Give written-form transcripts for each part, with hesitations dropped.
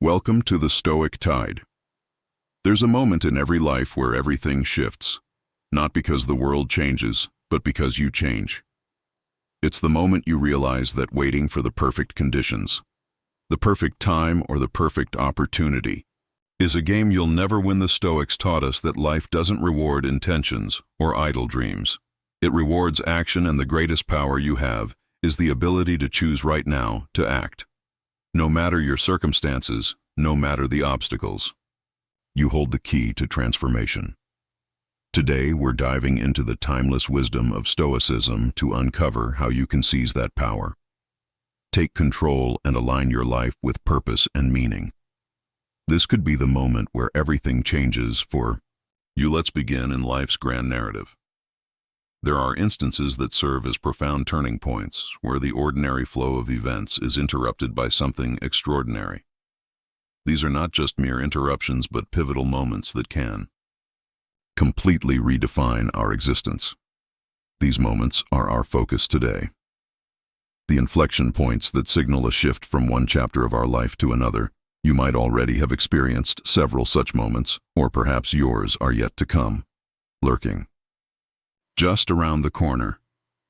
Welcome to the Stoic Tide. There's a moment in every life where everything shifts, not because the world changes, but because you change. It's the moment you realize that waiting for the perfect conditions, the perfect time or the perfect opportunity, is a game you'll never win. The Stoics taught us that life doesn't reward intentions or idle dreams. It rewards action, and the greatest power you have is the ability to choose right now to act. No matter your circumstances, no matter the obstacles, you hold the key to transformation. Today, we're diving into the timeless wisdom of Stoicism to uncover how you can seize that power. Take control and align your life with purpose and meaning. This could be the moment where everything changes for you. Let's begin in life's grand narrative. There are instances that serve as profound turning points, where the ordinary flow of events is interrupted by something extraordinary. These are not just mere interruptions, but pivotal moments that can completely redefine our existence. These moments are our focus today. The inflection points that signal a shift from one chapter of our life to another. You might already have experienced several such moments, or perhaps yours are yet to come, lurking just around the corner.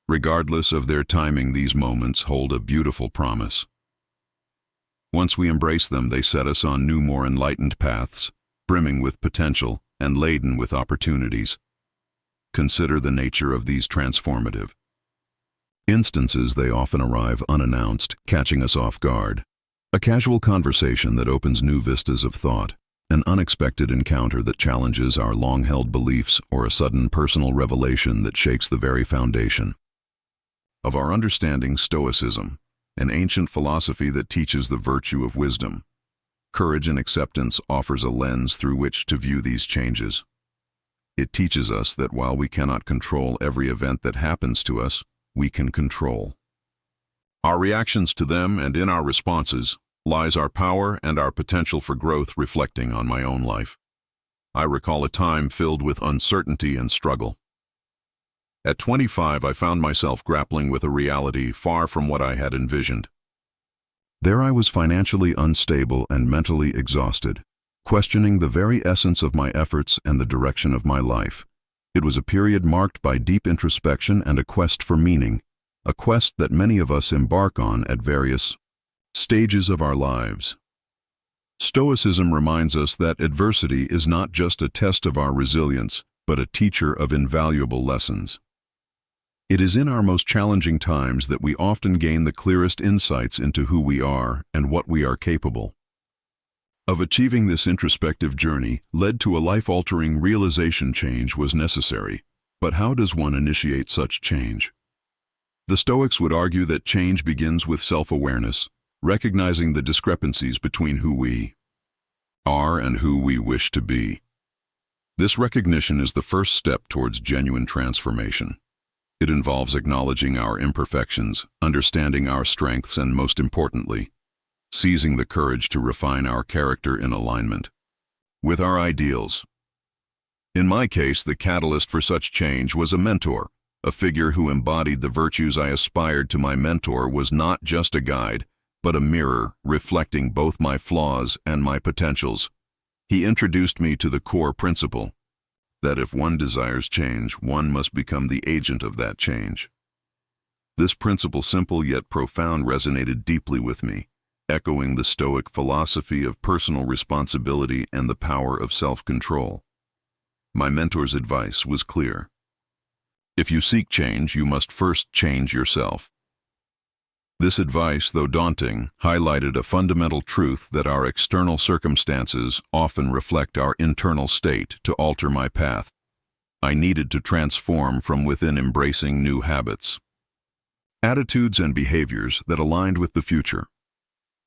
Regardless of their timing, these moments hold a beautiful promise. Once we embrace them, they set us on new, more enlightened paths, brimming with potential and laden with opportunities. Consider the nature of these transformative instances. They often arrive unannounced, catching us off guard. A casual conversation that opens new vistas of thought, an unexpected encounter that challenges our long-held beliefs, or a sudden personal revelation that shakes the very foundation of our understanding. Stoicism, an ancient philosophy that teaches the virtue of wisdom, courage, and acceptance, offers a lens through which to view these changes. It teaches us that while we cannot control every event that happens to us, we can control our reactions to them, and in our responses lies our power and our potential for growth. Reflecting on my own life, I recall a time filled with uncertainty and struggle. At 25, I found myself grappling with a reality far from what I had envisioned. There I was, financially unstable and mentally exhausted, questioning the very essence of my efforts and the direction of my life. It was a period marked by deep introspection and a quest for meaning, a quest that many of us embark on at various stages of our lives. Stoicism reminds us that adversity is not just a test of our resilience, but a teacher of invaluable lessons. It is in our most challenging times that we often gain the clearest insights into who we are and what we are capable of achieving. This introspective journey led to a life-altering realization. Change was necessary, but how does one initiate such change? The Stoics would argue that change begins with self-awareness, recognizing the discrepancies between who we are and who we wish to be. This recognition is the first step towards genuine transformation. It involves acknowledging our imperfections, understanding our strengths, and most importantly, seizing the courage to refine our character in alignment with our ideals. In my case, the catalyst for such change was a mentor, a figure who embodied the virtues I aspired to. My mentor was not just a guide, but a mirror reflecting both my flaws and my potentials. He introduced me to the core principle that if one desires change, one must become the agent of that change. This principle, simple yet profound, resonated deeply with me, echoing the Stoic philosophy of personal responsibility and the power of self-control. My mentor's advice was clear. If you seek change, you must first change yourself. This advice, though daunting, highlighted a fundamental truth that our external circumstances often reflect our internal state. To alter my path, I needed to transform from within, embracing new habits, attitudes, and behaviors that aligned with the future.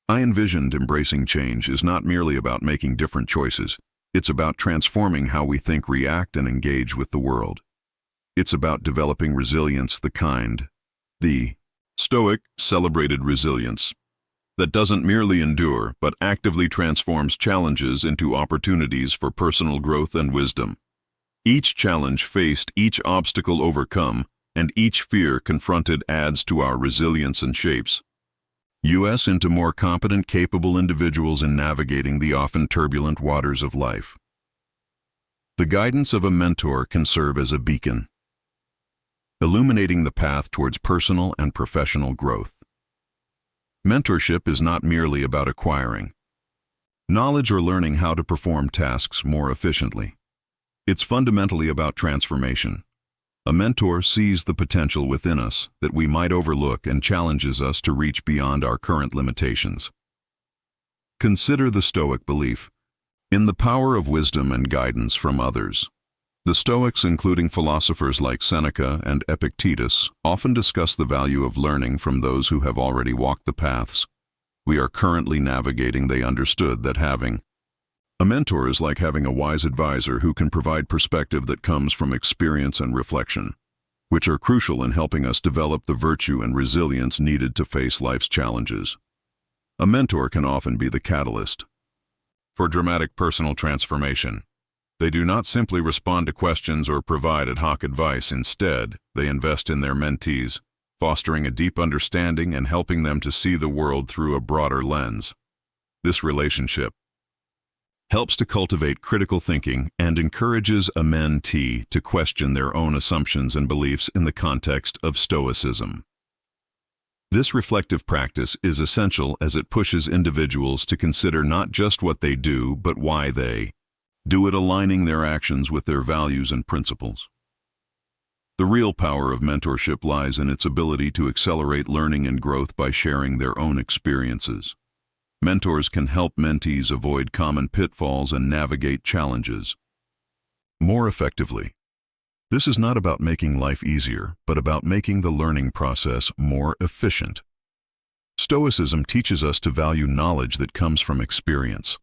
I envisioned embracing change is not merely about making different choices. It's about transforming how we think, react, and engage with the world. It's about developing resilience, the Stoic celebrated resilience that doesn't merely endure, but actively transforms challenges into opportunities for personal growth and wisdom. Each challenge faced, each obstacle overcome, and each fear confronted adds to our resilience and shapes us into more competent, capable individuals in navigating the often turbulent waters of life. The guidance of a mentor can serve as a beacon, illuminating the path towards personal and professional growth. Mentorship is not merely about acquiring knowledge or learning how to perform tasks more efficiently. It's fundamentally about transformation. A mentor sees the potential within us that we might overlook and challenges us to reach beyond our current limitations. Consider the Stoic belief in the power of wisdom and guidance from others. The Stoics, including philosophers like Seneca and Epictetus, often discuss the value of learning from those who have already walked the paths we are currently navigating. They understood that having a mentor is like having a wise advisor who can provide perspective that comes from experience and reflection, which are crucial in helping us develop the virtue and resilience needed to face life's challenges. A mentor can often be the catalyst for dramatic personal transformation. They do not simply respond to questions or provide ad hoc advice. Instead, they invest in their mentees, fostering a deep understanding and helping them to see the world through a broader lens. This relationship helps to cultivate critical thinking and encourages a mentee to question their own assumptions and beliefs in the context of Stoicism. This reflective practice is essential as it pushes individuals to consider not just what they do, but why they do it, aligning their actions with their values and principles. The real power of mentorship lies in its ability to accelerate learning and growth by sharing their own experiences. Mentors can help mentees avoid common pitfalls and navigate challenges more effectively. This is not about making life easier, but about making the learning process more efficient. Stoicism teaches us to value knowledge that comes from experience,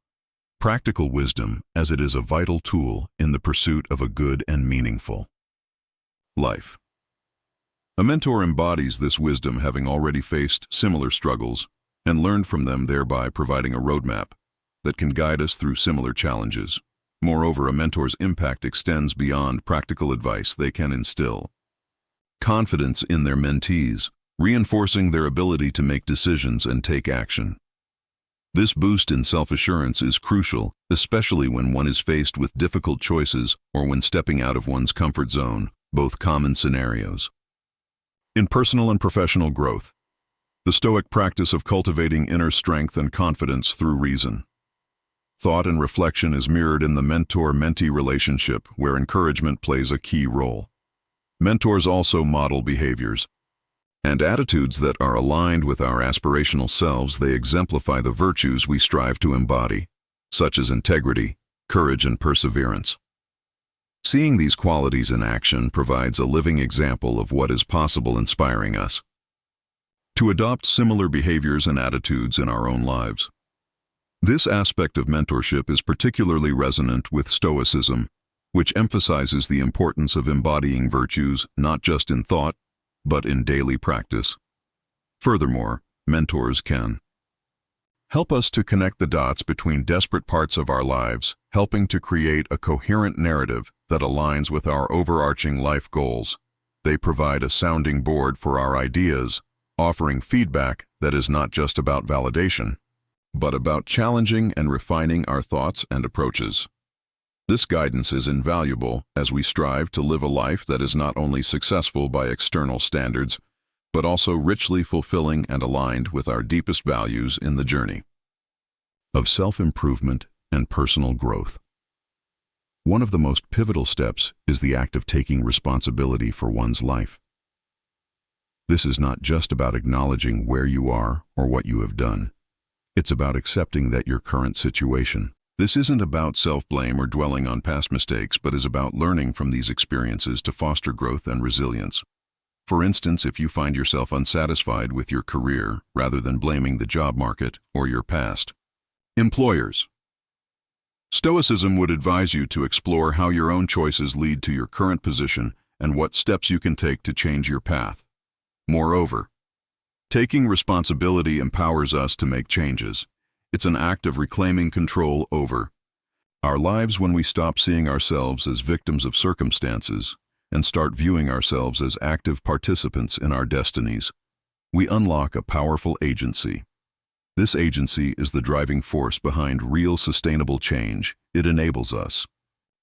practical wisdom, as it is a vital tool in the pursuit of a good and meaningful life. A mentor embodies this wisdom, having already faced similar struggles and learned from them, thereby providing a roadmap that can guide us through similar challenges. Moreover, a mentor's impact extends beyond practical advice. They can instill confidence in their mentees, reinforcing their ability to make decisions and take action. This boost in self-assurance is crucial, especially when one is faced with difficult choices or when stepping out of one's comfort zone, both common scenarios. In personal and professional growth, the Stoic practice of cultivating inner strength and confidence through reason, thought, and reflection is mirrored in the mentor-mentee relationship, where encouragement plays a key role. Mentors also model behaviors and attitudes that are aligned with our aspirational selves. They exemplify the virtues we strive to embody, such as integrity, courage, and perseverance. Seeing these qualities in action provides a living example of what is possible, inspiring us to adopt similar behaviors and attitudes in our own lives. This aspect of mentorship is particularly resonant with Stoicism, which emphasizes the importance of embodying virtues not just in thought, but in daily practice. Furthermore, mentors can help us to connect the dots between disparate parts of our lives, helping to create a coherent narrative that aligns with our overarching life goals. They provide a sounding board for our ideas, offering feedback that is not just about validation, but about challenging and refining our thoughts and approaches. This guidance is invaluable as we strive to live a life that is not only successful by external standards, but also richly fulfilling and aligned with our deepest values in the journey of self-improvement and personal growth. One of the most pivotal steps is the act of taking responsibility for one's life. This is not just about acknowledging where you are or what you have done. It's about accepting that your current situation. This isn't about self-blame or dwelling on past mistakes, but is about learning from these experiences to foster growth and resilience. For instance, if you find yourself unsatisfied with your career, rather than blaming the job market or your past employers, Stoicism would advise you to explore how your own choices lead to your current position and what steps you can take to change your path. Moreover, taking responsibility empowers us to make changes. It's an act of reclaiming control over our lives when we stop seeing ourselves as victims of circumstances and start viewing ourselves as active participants in our destinies. we unlock a powerful agency. This agency is the driving force behind real sustainable change. It enables us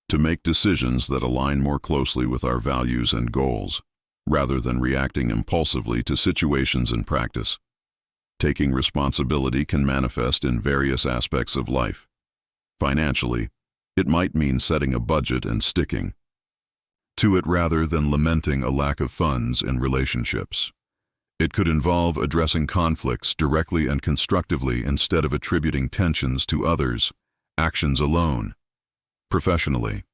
to make decisions that align more closely with our values and goals, rather than reacting impulsively to situations in practice. Taking responsibility can manifest in various aspects of life. Financially, it might mean setting a budget and sticking to it rather than lamenting a lack of funds in relationships. It could involve addressing conflicts directly and constructively instead of attributing tensions to others' actions alone. Professionally,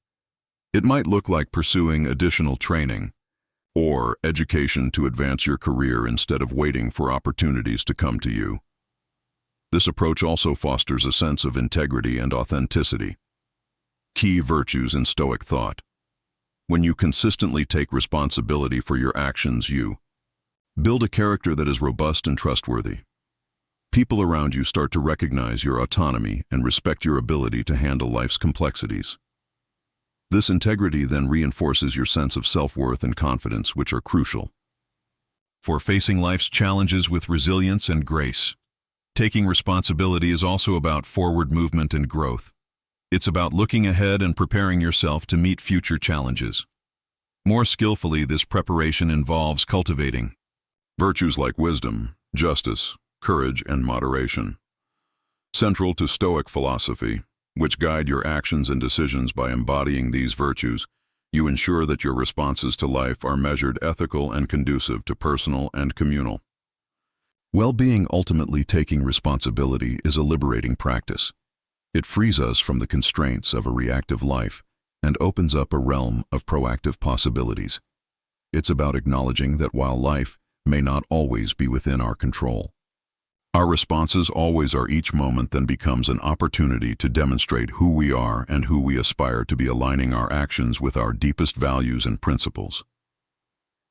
it might look like pursuing additional training or education to advance your career instead of waiting for opportunities to come to you. This approach also fosters a sense of integrity and authenticity. Key virtues in Stoic thought. When you consistently take responsibility for your actions, you build a character that is robust and trustworthy. People around you start to recognize your autonomy and respect your ability to handle life's complexities. This integrity then reinforces your sense of self-worth and confidence, which are crucial for facing life's challenges with resilience and grace. Taking responsibility is also about forward movement and growth. It's about looking ahead and preparing yourself to meet future challenges. More skillfully, this preparation involves cultivating virtues like wisdom, justice, courage, and moderation. Central to Stoic philosophy, which guide your actions and decisions by embodying these virtues, you ensure that your responses to life are measured, ethical, and conducive to personal and communal well-being. Ultimately, taking responsibility is a liberating practice. It frees us from the constraints of a reactive life and opens up a realm of proactive possibilities. It's about acknowledging that while life may not always be within our control, our responses always are. Each moment then becomes an opportunity to demonstrate who we are and who we aspire to be, aligning our actions with our deepest values and principles.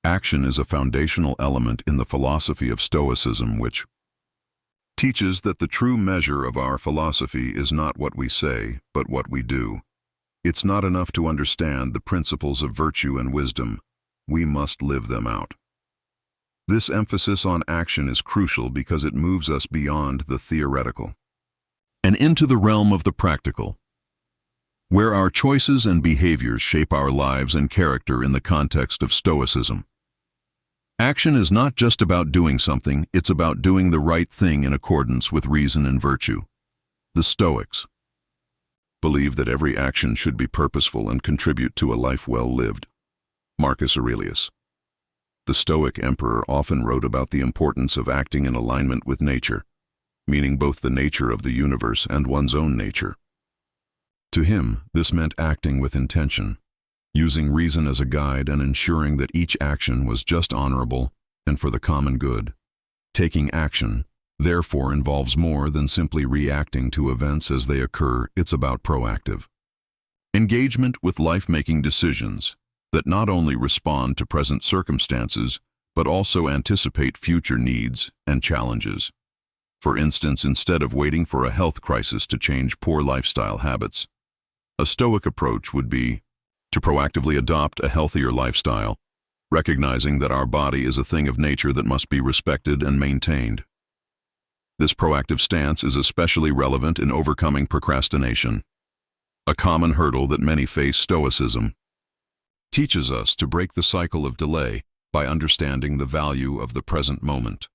Action is a foundational element in the philosophy of Stoicism, which teaches that the true measure of our philosophy is not what we say, but what we do. It's not enough to understand the principles of virtue and wisdom. We must live them out. This emphasis on action is crucial because it moves us beyond the theoretical and into the realm of the practical, where our choices and behaviors shape our lives and character. In the context of Stoicism, action is not just about doing something, it's about doing the right thing in accordance with reason and virtue. The Stoics believe that every action should be purposeful and contribute to a life well lived. Marcus Aurelius, the Stoic emperor, often wrote about the importance of acting in alignment with nature, meaning both the nature of the universe and one's own nature. To him, this meant acting with intention, using reason as a guide and ensuring that each action was just, honorable, and for the common good. Taking action, therefore, involves more than simply reacting to events as they occur. It's about proactive engagement with life-making decisions that not only respond to present circumstances, but also anticipate future needs and challenges. For instance, instead of waiting for a health crisis to change poor lifestyle habits, a Stoic approach would be to proactively adopt a healthier lifestyle, recognizing that our body is a thing of nature that must be respected and maintained. This proactive stance is especially relevant in overcoming procrastination, a common hurdle that many face. Stoicism teaches us to break the cycle of delay by understanding the value of the present moment.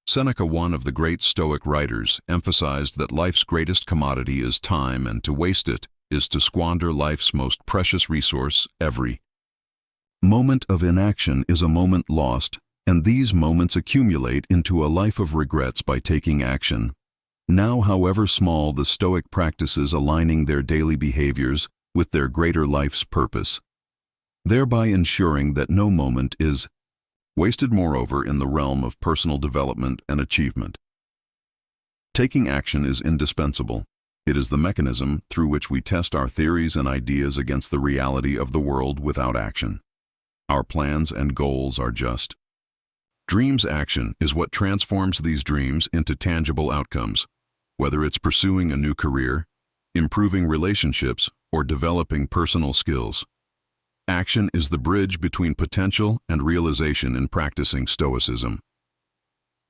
Seneca, one of the great Stoic writers, emphasized that life's greatest commodity is time, and to waste it is to squander life's most precious resource. Every moment of inaction is a moment lost, and these moments accumulate into a life of regrets. By taking action now, however small, the Stoic practices aligning their daily behaviors with their greater life's purpose, thereby ensuring that no moment is wasted. Moreover, in the realm of personal development and achievement, taking action is indispensable. It is the mechanism through which we test our theories and ideas against the reality of the world. Without action, our plans and goals are just dreams. Action is what transforms these dreams into tangible outcomes, whether it's pursuing a new career, improving relationships, or developing personal skills. Action is the bridge between potential and realization. In practicing Stoicism,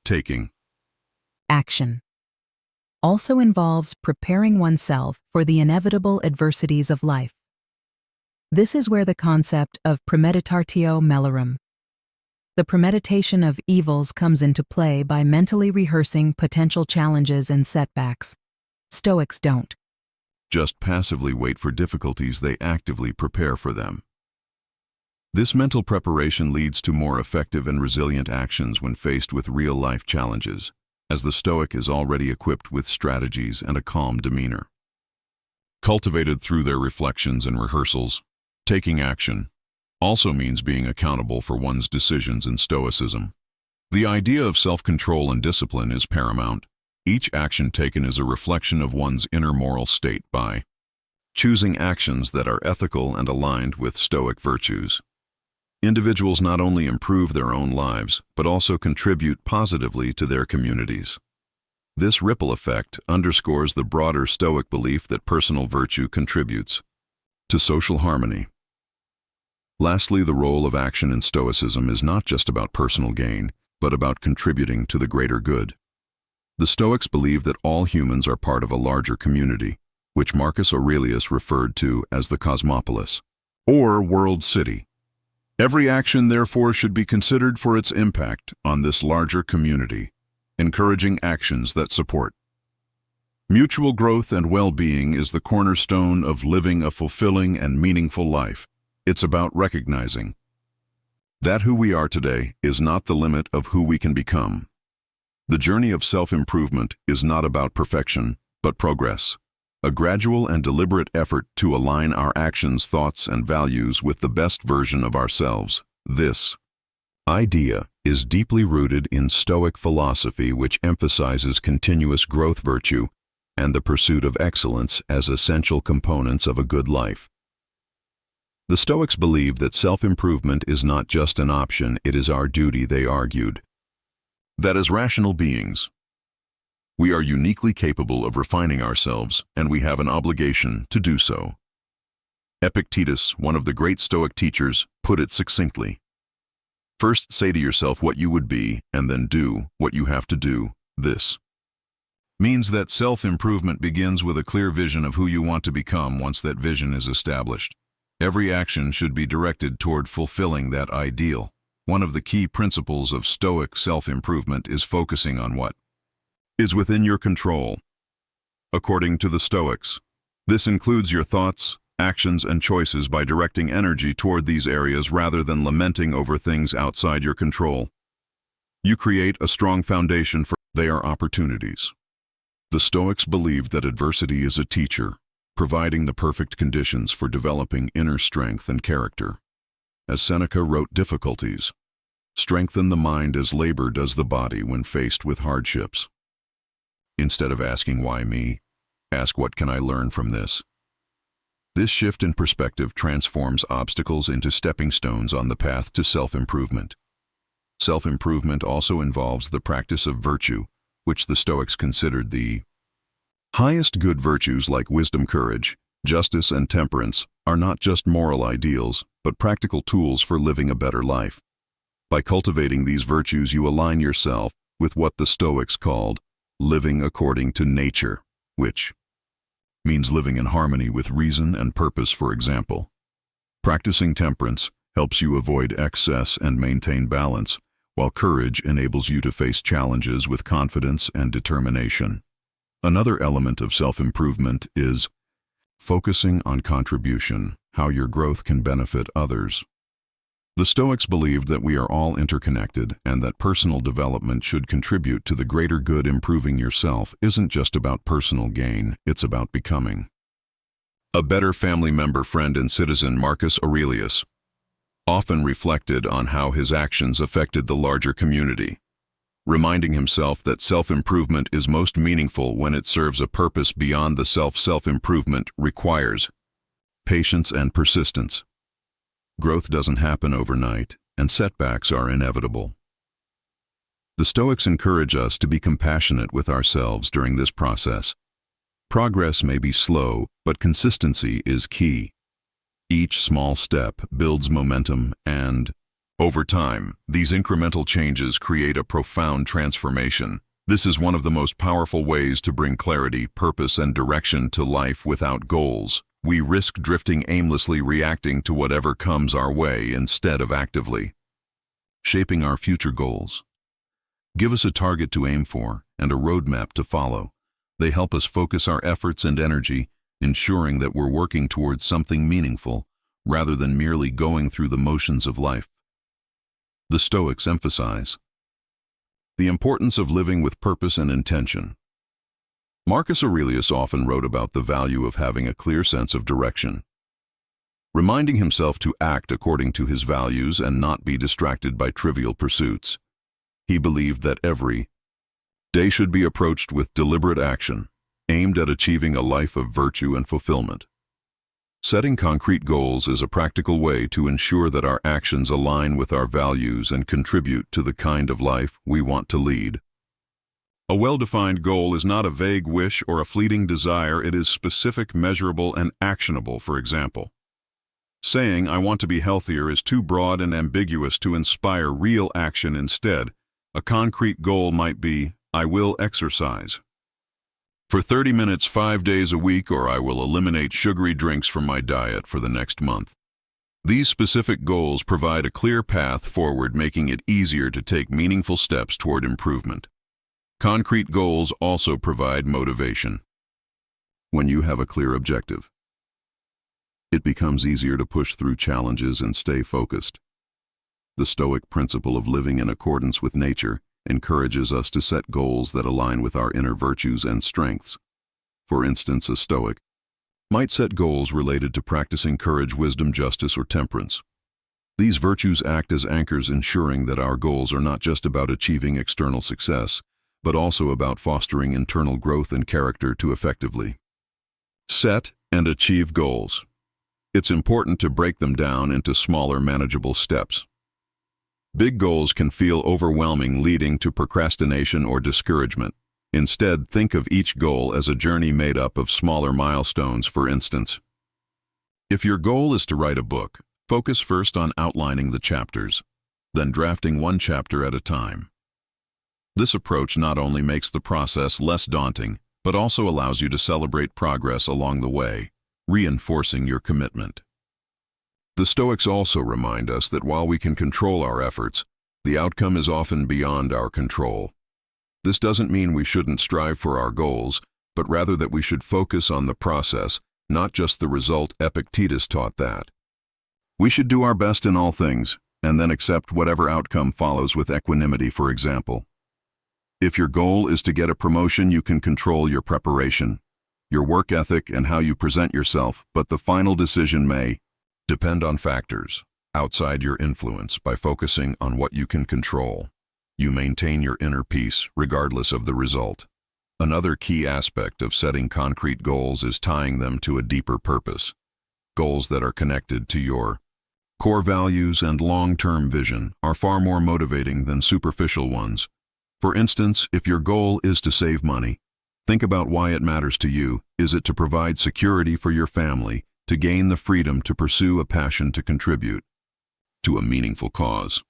Taking action also involves preparing oneself for the inevitable adversities of life. This is where the concept of premeditatio malorum, the premeditation of evils, comes into play by mentally rehearsing potential challenges and setbacks. Stoics don't just passively wait for difficulties, they actively prepare for them. This mental preparation leads to more effective and resilient actions when faced with real-life challenges, as the Stoic is already equipped with strategies and a calm demeanor. Cultivated through their reflections and rehearsals, taking action also means being accountable for one's decisions in Stoicism. The idea of self-control and discipline is paramount. Each action taken is a reflection of one's inner moral state by choosing actions that are ethical and aligned with Stoic virtues. Individuals not only improve their own lives, but also contribute positively to their communities. This ripple effect underscores the broader Stoic belief that personal virtue contributes to social harmony. Lastly, the role of action in Stoicism is not just about personal gain, but about contributing to the greater good. The Stoics believe that all humans are part of a larger community, which Marcus Aurelius referred to as the cosmopolis, or world city. Every action, therefore, should be considered for its impact on this larger community, encouraging actions that support mutual growth and well-being is the cornerstone of living a fulfilling and meaningful life. It's about recognizing that who we are today is not the limit of who we can become. The journey of self-improvement is not about perfection, but progress, a gradual and deliberate effort to align our actions, thoughts, and values with the best version of ourselves. This idea is deeply rooted in Stoic philosophy, which emphasizes continuous growth, virtue, and the pursuit of excellence as essential components of a good life. The Stoics believe that self-improvement is not just an option, it is our duty. They argued that as rational beings, we are uniquely capable of refining ourselves, and we have an obligation to do so. Epictetus, one of the great Stoic teachers, put it succinctly: first say to yourself what you would be, and then do what you have to do. This means that self-improvement begins with a clear vision of who you want to become. Once that vision is established, every action should be directed toward fulfilling that ideal. One of the key principles of Stoic self-improvement is focusing on what is within your control. According to the Stoics, this includes your thoughts, actions, and choices. By directing energy toward these areas rather than lamenting over things outside your control, you create a strong foundation for they are opportunities. The Stoics believed that adversity is a teacher, providing the perfect conditions for developing inner strength and character. As Seneca wrote, difficulties strengthen the mind as labor does the body when faced with hardships. Instead of asking why me, ask what can I learn from this. This shift in perspective transforms obstacles into stepping stones on the path to self-improvement. Self-improvement also involves the practice of virtue, which the Stoics considered the highest good. Virtues like wisdom, courage, justice, and temperance are not just moral ideals, but practical tools for living a better life. By cultivating these virtues, you align yourself with what the Stoics called living according to nature, which means living in harmony with reason and purpose. For example, practicing temperance helps you avoid excess and maintain balance, while courage enables you to face challenges with confidence and determination. Another element of self-improvement is focusing on contribution, how your growth can benefit others. The Stoics believed that we are all interconnected and that personal development should contribute to the greater good. Improving yourself isn't just about personal gain, it's about becoming a better family member, friend, and citizen. Marcus Aurelius often reflected on how his actions affected the larger community, reminding himself that self-improvement is most meaningful when it serves a purpose beyond the self. Self-improvement requires patience and persistence. Growth doesn't happen overnight, and setbacks are inevitable. The Stoics encourage us to be compassionate with ourselves during this process. Progress may be slow, but consistency is key. Each small step builds momentum, and Over time, these incremental changes create a profound transformation. This is one of the most powerful ways to bring clarity, purpose, and direction to life. Without goals, we risk drifting aimlessly, reacting to whatever comes our way instead of actively shaping our future goals. Give us a target to aim for and a roadmap to follow. They help us focus our efforts and energy, ensuring that we're working towards something meaningful rather than merely going through the motions of life. The Stoics emphasize the importance of living with purpose and intention. Marcus Aurelius often wrote about the value of having a clear sense of direction, reminding himself to act according to his values and not be distracted by trivial pursuits. He believed that every day should be approached with deliberate action, aimed at achieving a life of virtue and fulfillment. Setting concrete goals is a practical way to ensure that our actions align with our values and contribute to the kind of life we want to lead. A well-defined goal is not a vague wish or a fleeting desire. It is specific, measurable, and actionable. For example, saying, "I want to be healthier," is too broad and ambiguous to inspire real action. Instead, a concrete goal might be, "I will exercise for 30 minutes 5 days a week," or "I will eliminate sugary drinks from my diet for the next month." These specific goals provide a clear path forward, making it easier to take meaningful steps toward improvement. Concrete goals also provide motivation. When you have a clear objective, it becomes easier to push through challenges and stay focused. The Stoic principle of living in accordance with nature encourages us to set goals that align with our inner virtues and strengths. For instance, a Stoic might set goals related to practicing courage, wisdom, justice, or temperance. These virtues act as anchors, ensuring that our goals are not just about achieving external success, but also about fostering internal growth and character to effectively set and achieve goals. It's important to break them down into smaller, manageable steps. Big goals can feel overwhelming, leading to procrastination or discouragement. Instead, think of each goal as a journey made up of smaller milestones. For instance, if your goal is to write a book, focus first on outlining the chapters, then drafting one chapter at a time. This approach not only makes the process less daunting, but also allows you to celebrate progress along the way, reinforcing your commitment. The Stoics also remind us that while we can control our efforts, the outcome is often beyond our control. This doesn't mean we shouldn't strive for our goals, but rather that we should focus on the process, not just the result. Epictetus taught that we should do our best in all things, and then accept whatever outcome follows with equanimity. For example, if your goal is to get a promotion, you can control your preparation, your work ethic, and how you present yourself, but the final decision may depend on factors outside your influence. By focusing on what you can control, you maintain your inner peace regardless of the result. Another key aspect of setting concrete goals is tying them to a deeper purpose. Goals that are connected to your core values and long-term vision are far more motivating than superficial ones. For instance, if your goal is to save money, think about why it matters to you. Is it to provide security for your family, to gain the freedom to pursue a passion, to contribute to a meaningful cause?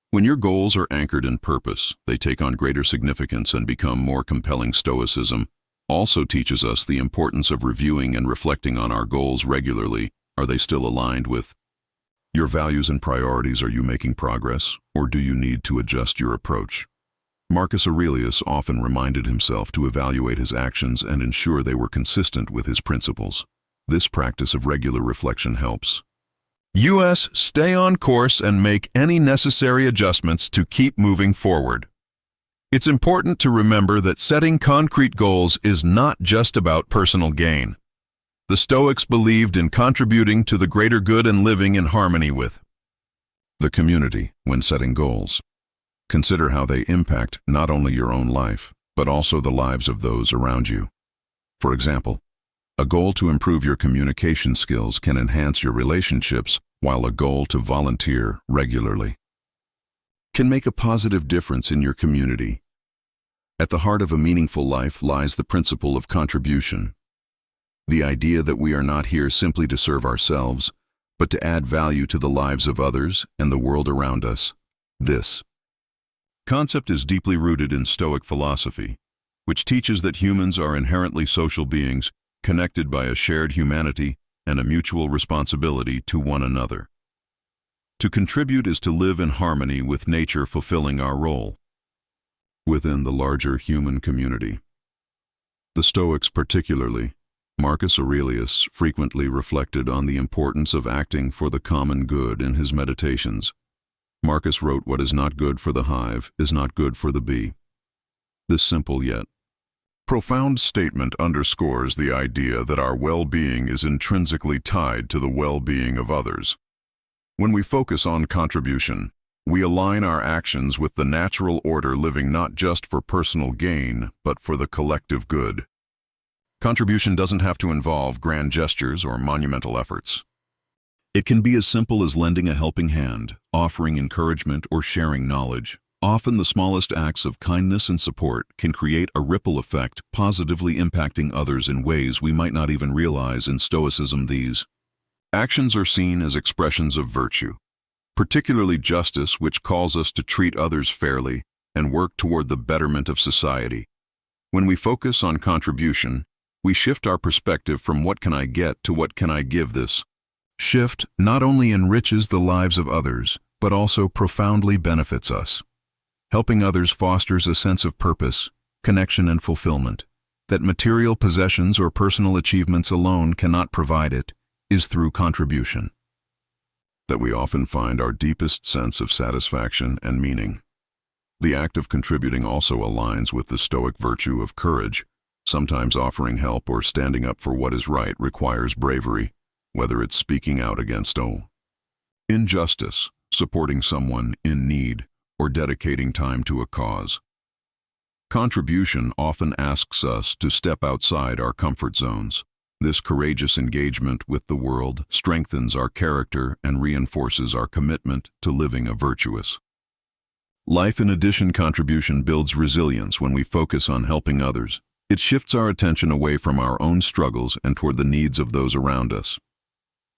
When your goals are anchored in purpose, they take on greater significance and become more compelling. Stoicism also teaches us the importance of reviewing and reflecting on our goals regularly. Are they still aligned with your values and priorities? Are you making progress, or do you need to adjust your approach? Marcus Aurelius often reminded himself to evaluate his actions and ensure they were consistent with his principles. This practice of regular reflection helps us stay on course and make any necessary adjustments to keep moving forward. It's important to remember that setting concrete goals is not just about personal gain. The Stoics believed in contributing to the greater good and living in harmony with the community. When setting goals, consider how they impact not only your own life, but also the lives of those around you. For example, a goal to improve your communication skills can enhance your relationships, while a goal to volunteer regularly can make a positive difference in your community. At the heart of a meaningful life lies the principle of contribution, the idea that we are not here simply to serve ourselves, but to add value to the lives of others and the world around us. This concept is deeply rooted in Stoic philosophy, which teaches that humans are inherently social beings connected by a shared humanity and a mutual responsibility to one another. To contribute is to live in harmony with nature, fulfilling our role within the larger human community. The Stoics, particularly Marcus Aurelius, frequently reflected on the importance of acting for the common good in his meditations. Marcus wrote, "What is not good for the hive is not good for the bee." This simple yet profound statement underscores the idea that our well-being is intrinsically tied to the well-being of others. When we focus on contribution, we align our actions with the natural order, living not just for personal gain, but for the collective good. Contribution doesn't have to involve grand gestures or monumental efforts. It can be as simple as lending a helping hand, offering encouragement, or sharing knowledge. Often the smallest acts of kindness and support can create a ripple effect, positively impacting others in ways we might not even realize. In Stoicism, these actions are seen as expressions of virtue, particularly justice, which calls us to treat others fairly and work toward the betterment of society. When we focus on contribution, we shift our perspective from "what can I get" to "what can I give." This shift not only enriches the lives of others, but also profoundly benefits us. Helping others fosters a sense of purpose, connection, and fulfillment that material possessions or personal achievements alone cannot provide. It is through contribution that we often find our deepest sense of satisfaction and meaning. The act of contributing also aligns with the Stoic virtue of courage. Sometimes offering help or standing up for what is right requires bravery, whether it's speaking out against injustice, supporting someone in need, or dedicating time to a cause. Contribution often asks us to step outside our comfort zones. This courageous engagement with the world strengthens our character and reinforces our commitment to living a virtuous life. In addition, contribution builds resilience. When we focus on helping others, it shifts our attention away from our own struggles and toward the needs of those around us.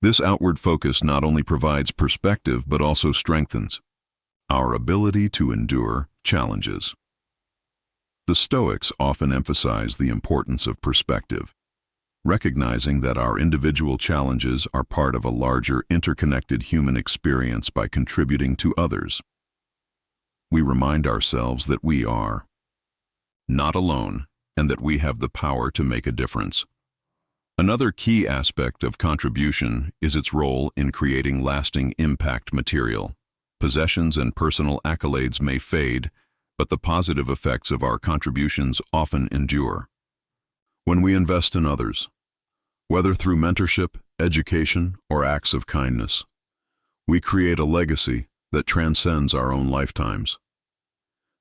This outward focus not only provides perspective but also strengthens our ability to endure challenges. The Stoics often emphasize the importance of perspective, recognizing that our individual challenges are part of a larger, interconnected human experience. By contributing to others, we remind ourselves that we are not alone and that we have the power to make a difference. Another key aspect of contribution is its role in creating lasting impact. Material possessions and personal accolades may fade, but the positive effects of our contributions often endure. When we invest in others, whether through mentorship, education, or acts of kindness, we create a legacy that transcends our own lifetimes.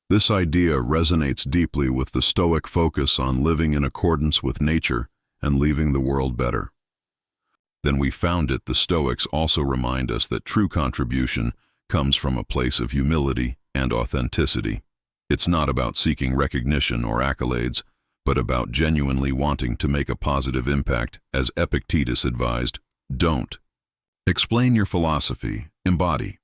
This idea resonates deeply with the Stoic focus on living in accordance with nature and leaving the world better than we found it. The Stoics also remind us that true contribution comes from a place of humility and authenticity. It's not about seeking recognition or accolades, but about genuinely wanting to make a positive impact. As Epictetus advised, don't explain your philosophy, embody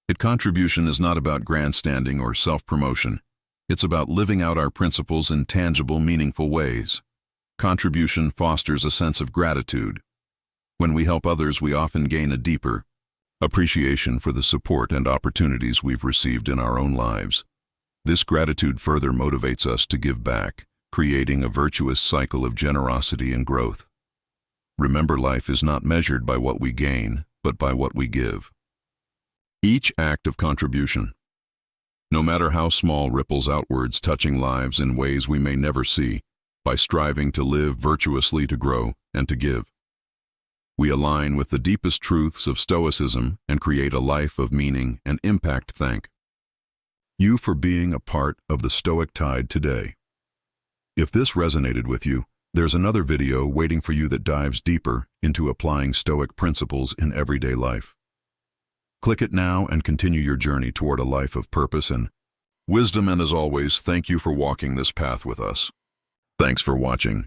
it. Contribution is not about grandstanding or self-promotion. It's about living out our principles in tangible, meaningful ways. Contribution fosters a sense of gratitude. When we help others, we often gain a deeper appreciation for the support and opportunities we've received in our own lives. This gratitude further motivates us to give back, creating a virtuous cycle of generosity and growth. Remember, life is not measured by what we gain, but by what we give. Each act of contribution, no matter how small, ripples outwards, touching lives in ways we may never see. By striving to live virtuously, to grow, and to give, we align with the deepest truths of Stoicism and create a life of meaning and impact. Thank you for being a part of the Stoic Tide today. If this resonated with you, there's another video waiting for you that dives deeper into applying Stoic principles in everyday life. Click it now and continue your journey toward a life of purpose and wisdom. And as always, thank you for walking this path with us. Thanks for watching.